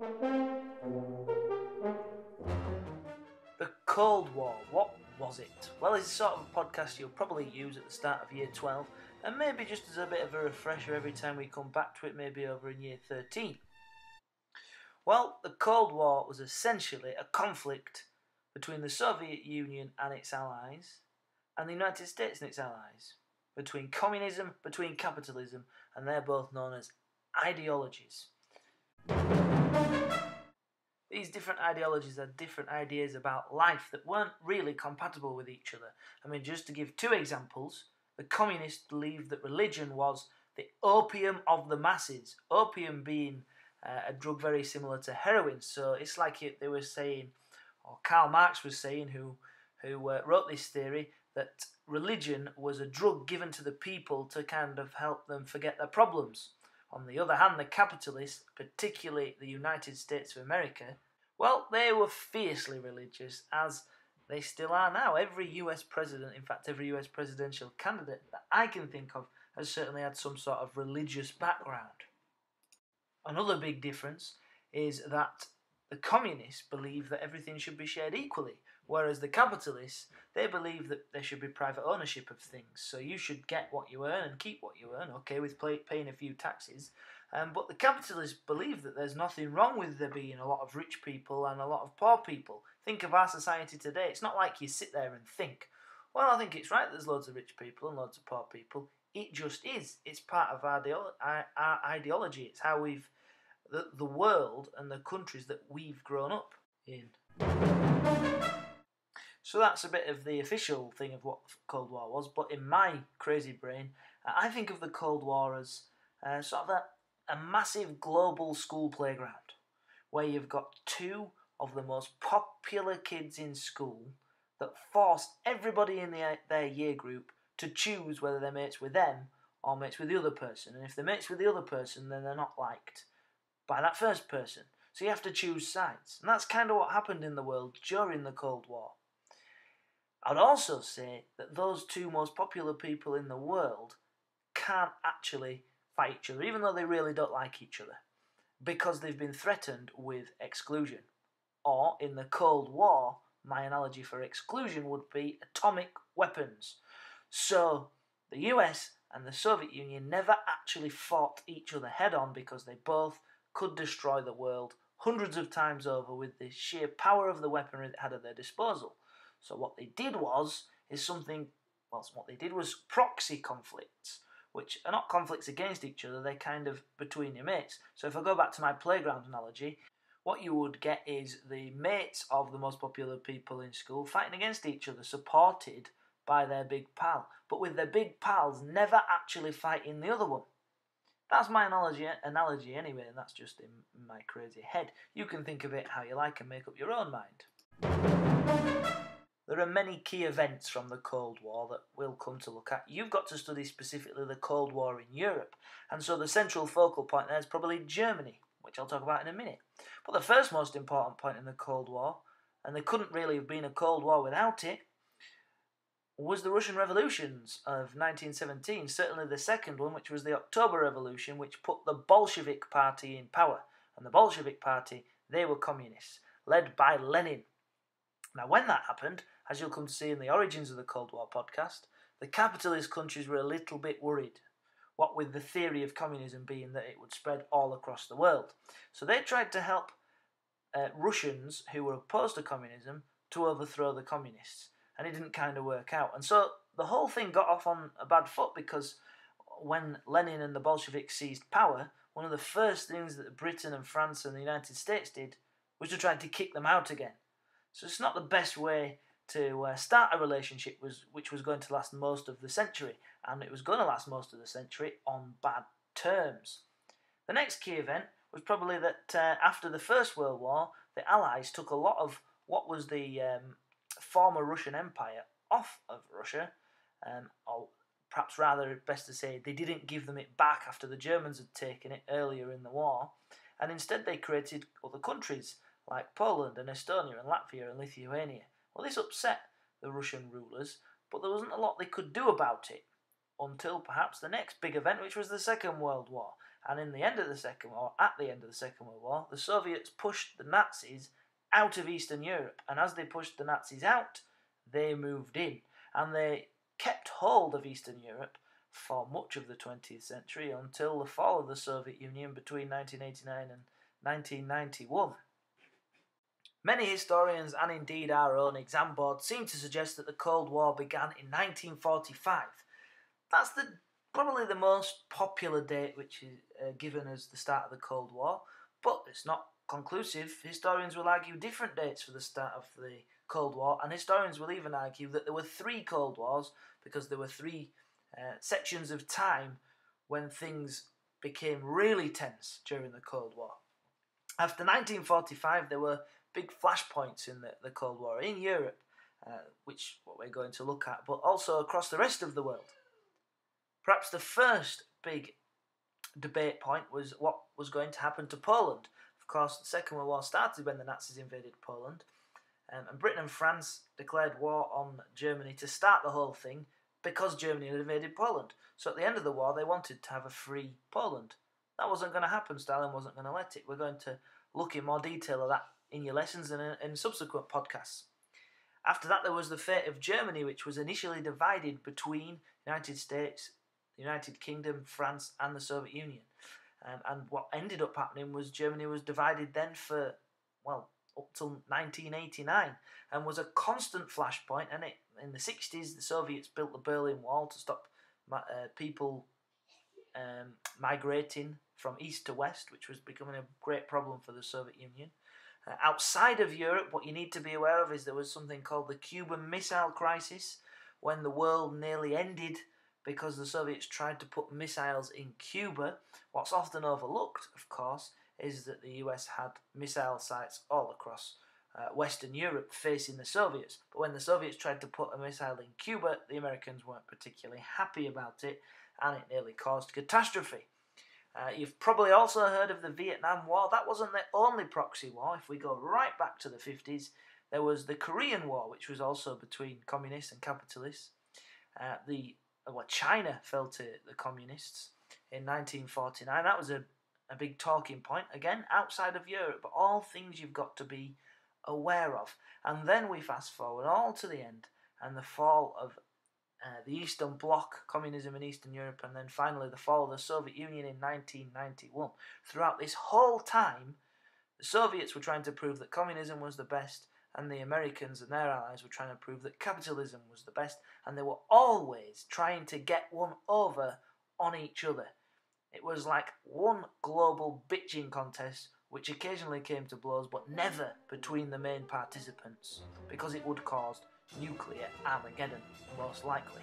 The Cold War, what was it? Well, it's sort of a podcast you'll probably use at the start of year 12, and maybe just as a bit of a refresher every time we come back to it, maybe over in year 13. Well, the Cold War was essentially a conflict between the Soviet Union and its allies, and the United States and its allies, between communism, between capitalism, and they're both known as ideologies. These different ideologies had different ideas about life that weren't really compatible with each other. I mean, just to give two examples, the communists believed that religion was the opium of the masses, opium being a drug very similar to heroin. So it's like they were saying, or Karl Marx was saying, who wrote this theory, that religion was a drug given to the people to kind of help them forget their problems. On the other hand, the capitalists, particularly the United States of America, well, they were fiercely religious, as they still are now. Every US president, in fact every US presidential candidate that I can think of, has certainly had some sort of religious background. Another big difference is that the communists believe that everything should be shared equally, whereas the capitalists, they believe that there should be private ownership of things. So you should get what you earn and keep what you earn, okay, with paying a few taxes. But the capitalists believe that there's nothing wrong with there being a lot of rich people and a lot of poor people. Think of our society today. It's not like you sit there and think, well, I think it's right that there's loads of rich people and loads of poor people. It just is. It's part of our ideology. It's how we've the world and the countries that we've grown up in. So that's a bit of the official thing of what Cold War was, but in my crazy brain, I think of the Cold War as sort of a massive global school playground, where you've got two of the most popular kids in school that forced everybody in their year group to choose whether they're mates with them or mates with the other person. And if they're mates with the other person, then they're not liked by that first person. So you have to choose sides. And that's kind of what happened in the world during the Cold War. I'd also say that those two most popular people in the world can't actually fight each other, even though they really don't like each other, because they've been threatened with exclusion. Or, in the Cold War, my analogy for exclusion would be atomic weapons. So, the US and the Soviet Union never actually fought each other head on because they both could destroy the world hundreds of times over with the sheer power of the weaponry they had at their disposal. So what they did was proxy conflicts, which are not conflicts against each other, they're kind of between your mates. So if I go back to my playground analogy, what you would get is the mates of the most popular people in school fighting against each other, supported by their big pal, but with their big pals never actually fighting the other one. That's my analogy anyway, and that's just in my crazy head. You can think of it how you like and make up your own mind. There are many key events from the Cold War that we'll come to look at. You've got to study specifically the Cold War in Europe, and so the central focal point there is probably Germany, which I'll talk about in a minute. But the first most important point in the Cold War, and there couldn't really have been a Cold War without it, was the Russian revolutions of 1917, certainly the second one, which was the October Revolution, which put the Bolshevik Party in power. And the Bolshevik Party, they were communists, led by Lenin. Now, when that happened, as you'll come to see in the Origins of the Cold War podcast, the capitalist countries were a little bit worried, what with the theory of communism being that it would spread all across the world. So they tried to help Russians who were opposed to communism to overthrow the communists. And it didn't kind of work out. And so the whole thing got off on a bad foot, because when Lenin and the Bolsheviks seized power, one of the first things that Britain and France and the United States did was to try to kick them out again. So it's not the best way to start a relationship which was going to last most of the century. And it was going to last most of the century on bad terms. The next key event was probably that after the First World War, the Allies took a lot of what was the former Russian Empire off of Russia, or perhaps rather best to say they didn't give them it back after the Germans had taken it earlier in the war, and instead they created other countries like Poland and Estonia and Latvia and Lithuania. Well, this upset the Russian rulers, but there wasn't a lot they could do about it until perhaps the next big event, which was the Second World War. And at the end of the Second World War, the Soviets pushed the Nazis out of Eastern Europe. And as they pushed the Nazis out, they moved in. And they kept hold of Eastern Europe for much of the 20th century until the fall of the Soviet Union between 1989 and 1991. Many historians, and indeed our own exam board, seem to suggest that the Cold War began in 1945. That's probably the most popular date which is given as the start of the Cold War, but it's not conclusive. Historians will argue different dates for the start of the Cold War, and historians will even argue that there were 3 Cold Wars because there were 3 sections of time when things became really tense during the Cold War. After 1945, there were big flashpoints in the Cold War in Europe, which what we're going to look at, but also across the rest of the world. Perhaps the first big debate point was what was going to happen to Poland. Of course, the Second World War started when the Nazis invaded Poland, and Britain and France declared war on Germany to start the whole thing because Germany had invaded Poland. So at the end of the war, they wanted to have a free Poland. That wasn't going to happen. Stalin wasn't going to let it. We're going to look in more detail at that in your lessons and in subsequent podcasts. After that, there was the fate of Germany, which was initially divided between the United States, the United Kingdom, France, and the Soviet Union. And what ended up happening was Germany was divided then for, up till 1989, and was a constant flashpoint. And in the 60s, the Soviets built the Berlin Wall to stop people migrating from east to west, which was becoming a great problem for the Soviet Union. Outside of Europe, what you need to be aware of is there was something called the Cuban Missile Crisis, when the world nearly ended because the Soviets tried to put missiles in Cuba. What's often overlooked, of course, is that the US had missile sites all across Western Europe facing the Soviets. But when the Soviets tried to put a missile in Cuba, the Americans weren't particularly happy about it, and it nearly caused catastrophe. You've probably also heard of the Vietnam War. That wasn't the only proxy war. If we go right back to the 50s, there was the Korean War, which was also between communists and capitalists. China fell to the communists in 1949. That was a big talking point. Again, outside of Europe, but all things you've got to be aware of. And then we fast forward all to the end and the fall of the Eastern Bloc, communism in Eastern Europe, and then finally the fall of the Soviet Union in 1991. Throughout this whole time, the Soviets were trying to prove that communism was the best, and the Americans and their allies were trying to prove that capitalism was the best, and they were always trying to get one over on each other. It was like one global bitching contest, which occasionally came to blows, but never between the main participants, because it would cause nuclear Armageddon, most likely.